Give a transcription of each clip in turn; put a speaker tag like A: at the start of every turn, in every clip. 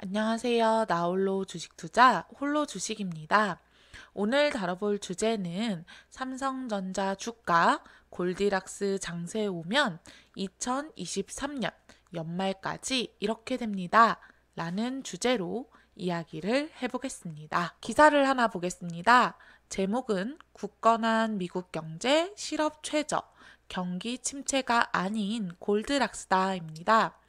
A: 안녕하세요. 나홀로 주식투자 홀로 주식입니다. 오늘 다뤄볼 주제는 삼성전자 주가 골디락스 장세에 오면 2023년 연말까지 이렇게 됩니다. 라는 주제로 이야기를 해보겠습니다. 기사를 하나 보겠습니다. 제목은 굳건한 미국 경제 실업 최저, 경기 침체가 아닌 골드락스다입니다.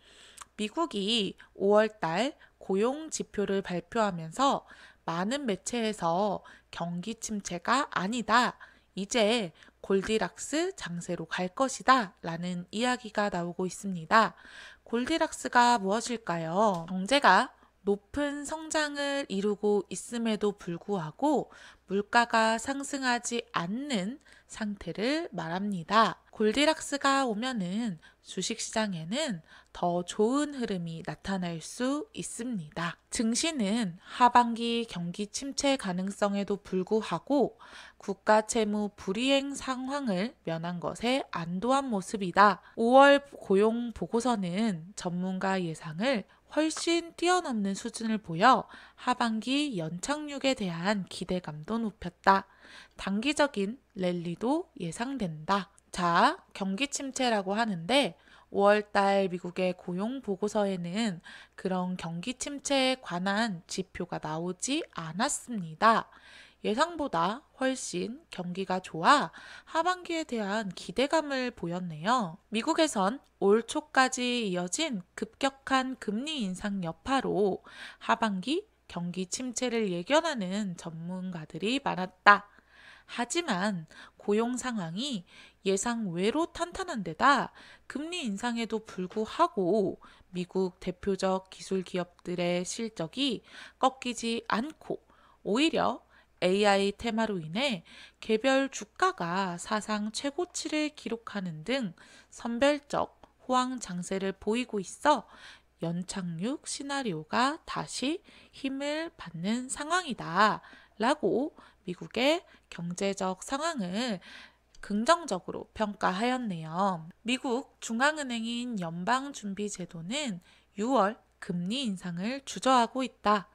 A: 미국이 5월달 고용 지표를 발표하면서 많은 매체에서 경기 침체가 아니다. 이제 골디락스 장세로 갈 것이다. 라는 이야기가 나오고 있습니다. 골디락스가 무엇일까요? 경제가 높은 성장을 이루고 있음에도 불구하고 물가가 상승하지 않는 상태를 말합니다. 골디락스가 오면은 주식시장에는 더 좋은 흐름이 나타날 수 있습니다. 증시는 하반기 경기 침체 가능성에도 불구하고 국가 채무 불이행 상황을 면한 것에 안도한 모습이다. 5월 고용 보고서는 전문가 예상을 훨씬 뛰어넘는 수준을 보여 하반기 연착륙에 대한 기대감도 높였다. 단기적인 랠리도 예상된다. 자, 경기 침체라고 하는데 5월달 미국의 고용 보고서에는 그런 경기 침체에 관한 지표가 나오지 않았습니다. 예상보다 훨씬 경기가 좋아 하반기에 대한 기대감을 보였네요. 미국에선 올 초까지 이어진 급격한 금리 인상 여파로 하반기 경기 침체를 예견하는 전문가들이 많았다. 하지만 고용 상황이 예상 외로 탄탄한 데다 금리 인상에도 불구하고 미국 대표적 기술 기업들의 실적이 꺾이지 않고 오히려 AI 테마로 인해 개별 주가가 사상 최고치를 기록하는 등 선별적 호황 장세를 보이고 있어 연착륙 시나리오가 다시 힘을 받는 상황이다. 라고 미국의 경제적 상황을 긍정적으로 평가하였네요. 미국 중앙은행인 연방준비제도는 6월 금리 인상을 주저하고 있다.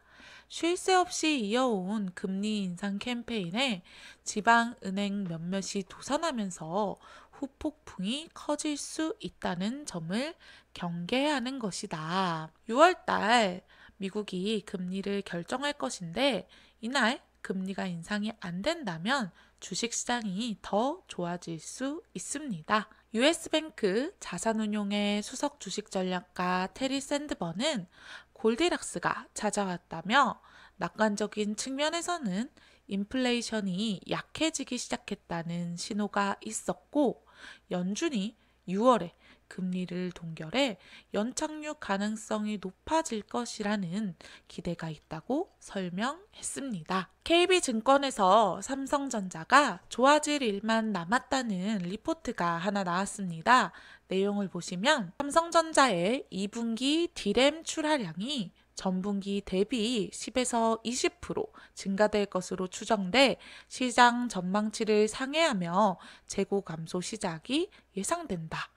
A: 쉴 새 없이 이어온 금리 인상 캠페인에 지방은행 몇몇이 도산하면서 후폭풍이 커질 수 있다는 점을 경계하는 것이다. 6월달 미국이 금리를 결정할 것인데 이날 금리가 인상이 안 된다면 주식시장이 더 좋아질 수 있습니다. US뱅크 자산운용의 수석 주식전략가 테리 샌드번은 골디락스가 찾아왔다며 낙관적인 측면에서는 인플레이션이 약해지기 시작했다는 신호가 있었고 연준이 6월에 금리를 동결해 연착륙 가능성이 높아질 것이라는 기대가 있다고 설명했습니다. KB증권에서 삼성전자가 좋아질 일만 남았다는 리포트가 하나 나왔습니다. 내용을 보시면 삼성전자의 2분기 D램 출하량이 전분기 대비 10에서 20% 증가될 것으로 추정돼 시장 전망치를 상회하며 재고 감소 시작이 예상된다.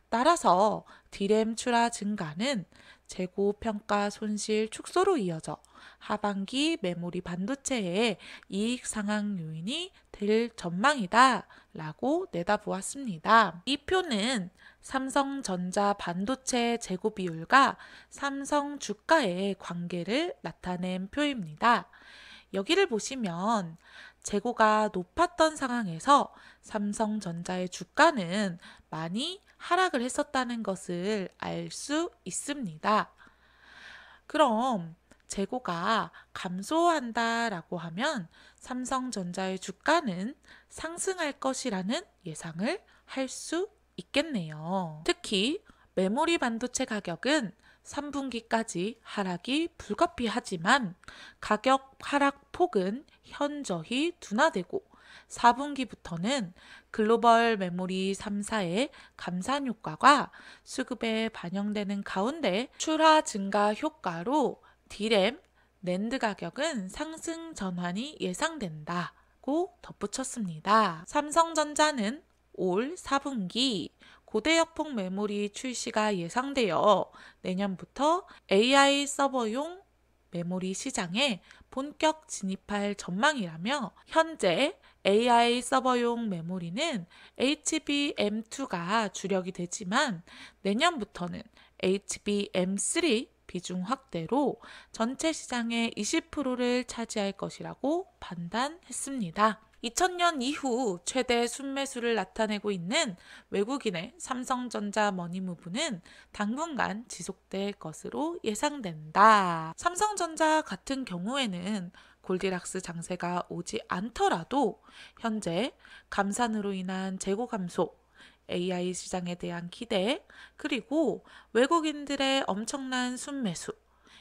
A: 따라서 D램 출하 증가는 재고 평가 손실 축소로 이어져 하반기 메모리 반도체의 이익 상황 요인이 될 전망이다 라고 내다보았습니다. 이 표는 삼성전자 반도체 재고 비율과 삼성 주가의 관계를 나타낸 표입니다. 여기를 보시면 재고가 높았던 상황에서 삼성전자의 주가는 많이 하락을 했었다는 것을 알 수 있습니다. 그럼 재고가 감소한다라고 하면 삼성전자의 주가는 상승할 것이라는 예상을 할 수 있겠네요. 특히 메모리 반도체 가격은 3분기까지 하락이 불가피하지만 가격 하락 폭은 현저히 둔화되고 4분기부터는 글로벌 메모리 3사의 감산 효과가 수급에 반영되는 가운데 출하 증가 효과로 D램, 낸드 가격은 상승 전환이 예상된다고 덧붙였습니다. 삼성전자는 올 4분기 고대역폭 메모리 출시가 예상되어 내년부터 AI 서버용 메모리 시장에 본격 진입할 전망이라며 현재 AI 서버용 메모리는 HBM2가 주력이 되지만 내년부터는 HBM3 비중 확대로 전체 시장의 20%를 차지할 것이라고 판단했습니다. 2000년 이후 최대 순매수를 나타내고 있는 외국인의 삼성전자 머니무브는 당분간 지속될 것으로 예상된다. 삼성전자 같은 경우에는 골디락스 장세가 오지 않더라도 현재 감산으로 인한 재고 감소, AI 시장에 대한 기대, 그리고 외국인들의 엄청난 순매수,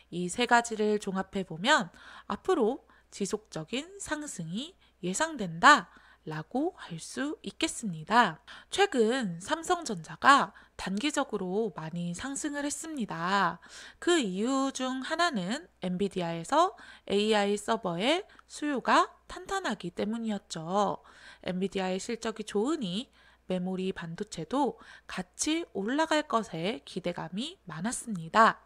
A: 이 세 가지를 종합해보면 앞으로 지속적인 상승이 예상된다 라고 할 수 있겠습니다. 최근 삼성전자가 단기적으로 많이 상승을 했습니다. 그 이유 중 하나는 엔비디아에서 AI 서버의 수요가 탄탄하기 때문이었죠. 엔비디아의 실적이 좋으니 메모리 반도체도 같이 올라갈 것에 기대감이 많았습니다.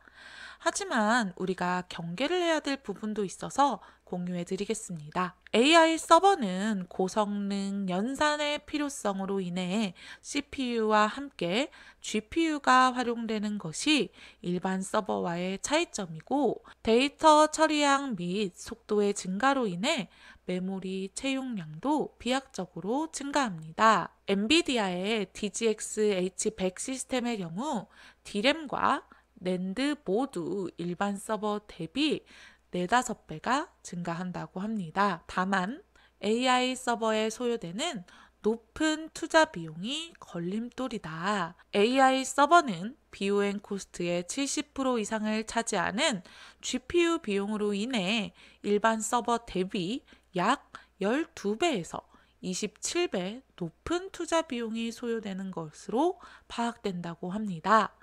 A: 하지만 우리가 경계를 해야 될 부분도 있어서 공유해 드리겠습니다. AI 서버는 고성능 연산의 필요성으로 인해 CPU와 함께 GPU가 활용되는 것이 일반 서버와의 차이점이고 데이터 처리량 및 속도의 증가로 인해 메모리 채용량도 비약적으로 증가합니다. 엔비디아의 DGX H100 시스템의 경우 D램과 낸드 모두 일반 서버 대비 4-5배가 증가한다고 합니다. 다만 AI 서버에 소요되는 높은 투자 비용이 걸림돌이다. AI 서버는 BOM 코스트의 70% 이상을 차지하는 GPU 비용으로 인해 일반 서버 대비 약 12배에서 27배 높은 투자 비용이 소요되는 것으로 파악된다고 합니다.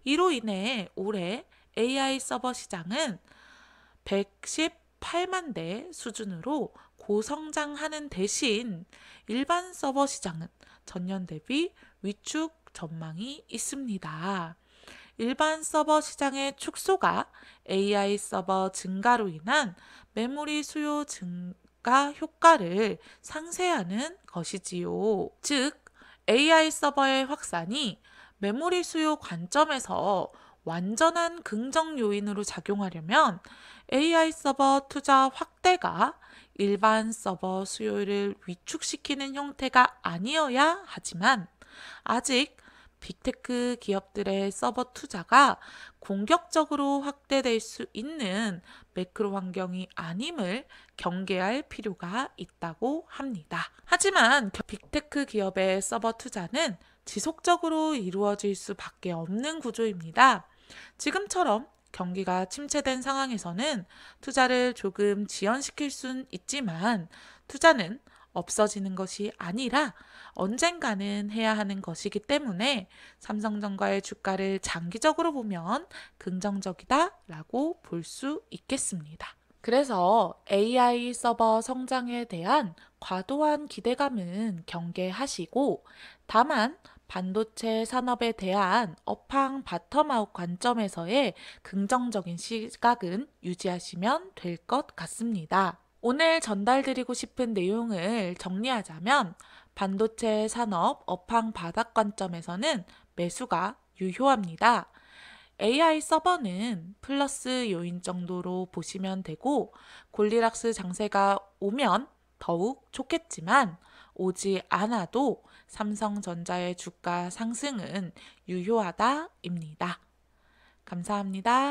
A: 이로 인해 올해 AI 서버 시장은 118만 대 수준으로 고성장하는 대신 일반 서버 시장은 전년 대비 위축 전망이 있습니다. 일반 서버 시장의 축소가 AI 서버 증가로 인한 메모리 수요 증가 효과를 상쇄하는 것이지요. 즉, AI 서버의 확산이 메모리 수요 관점에서 완전한 긍정 요인으로 작용하려면 AI 서버 투자 확대가 일반 서버 수요를 위축시키는 형태가 아니어야 하지만 아직 빅테크 기업들의 서버 투자가 공격적으로 확대될 수 있는 매크로 환경이 아님을 경계할 필요가 있다고 합니다. 하지만 빅테크 기업의 서버 투자는 지속적으로 이루어질 수밖에 없는 구조입니다. 지금처럼 경기가 침체된 상황에서는 투자를 조금 지연시킬 수는 있지만 투자는 없어지는 것이 아니라 언젠가는 해야 하는 것이기 때문에 삼성전자의 주가를 장기적으로 보면 긍정적이다라고 볼 수 있겠습니다. 그래서 AI 서버 성장에 대한 과도한 기대감은 경계하시고 다만 반도체 산업에 대한 업황 바텀아웃 관점에서의 긍정적인 시각은 유지하시면 될 것 같습니다. 오늘 전달드리고 싶은 내용을 정리하자면 반도체 산업 업황 바닥 관점에서는 매수가 유효합니다. AI 서버는 플러스 요인 정도로 보시면 되고 골디락스 장세가 오면 더욱 좋겠지만 오지 않아도 삼성전자의 주가 상승은 유효하다입니다. 감사합니다.